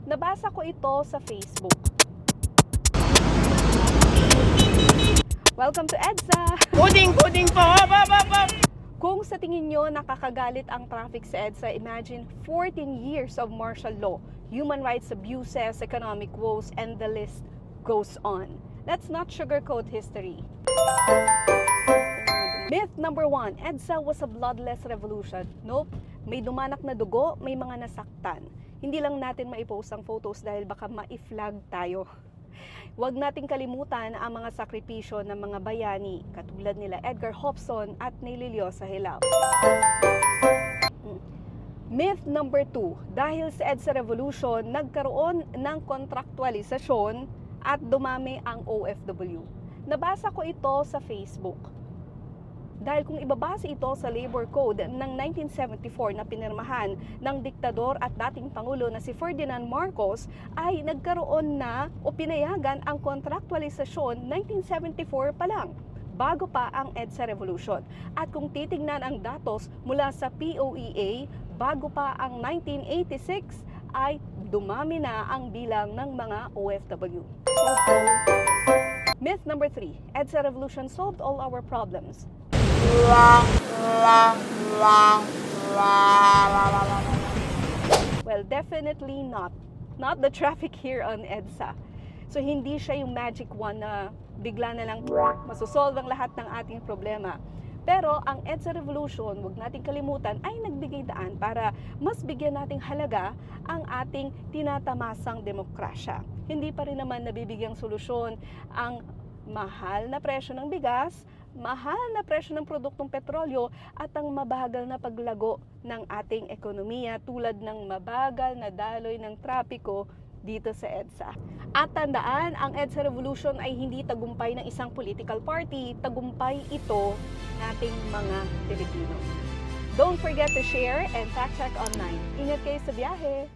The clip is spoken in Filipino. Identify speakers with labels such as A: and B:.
A: Nabasa ko ito sa Facebook. Welcome to EDSA!
B: Puding po! Hop!
A: Kung sa tingin nyo nakakagalit ang traffic sa EDSA, imagine 14 years of martial law, human rights abuses, economic woes, and the list goes on. Let's not sugarcoat history. Myth number 1, EDSA was a bloodless revolution. Nope, may dumanak na dugo, may mga nasaktan. Hindi lang natin maipost ang photos dahil baka ma-flag tayo. Huwag nating kalimutan ang mga sakripisyo ng mga bayani katulad nila Edgar Hopson at Nililio sa Hilao. Myth number 2, dahil sa EDSA Revolution, nagkaroon ng kontraktualisasyon at dumami ang OFW. Nabasa ko ito sa Facebook. Dahil kung ibabase ito sa Labor Code ng 1974 na pinirmahan ng diktador at dating Pangulo na si Ferdinand Marcos, ay nagkaroon na o pinayagan ang kontraktualisasyon 1974 pa lang, bago pa ang EDSA Revolution. At kung titingnan ang datos mula sa POEA, bago pa ang 1986, ay dumami na ang bilang ng mga OFW. Myth number 3, EDSA Revolution solved all our problems. Well, definitely not. Not the traffic here on EDSA. So, hindi siya yung magic one na bigla na lang masosolve ang lahat ng ating problema. Pero, ang EDSA Revolution, huwag nating kalimutan, ay nagbigay daan para mas bigyan nating halaga ang ating tinatamasang demokrasya. Hindi pa rin naman nabibigyang solusyon ang mahal na presyo ng bigas, mahal na presyo ng produktong petrolyo at ang mabagal na paglago ng ating ekonomiya tulad ng mabagal na daloy ng trapiko dito sa EDSA. At tandaan, ang EDSA Revolution ay hindi tagumpay ng isang political party, tagumpay ito nating mga Pilipino. Don't forget to share and fact check online. Ingat kayo sa biyahe!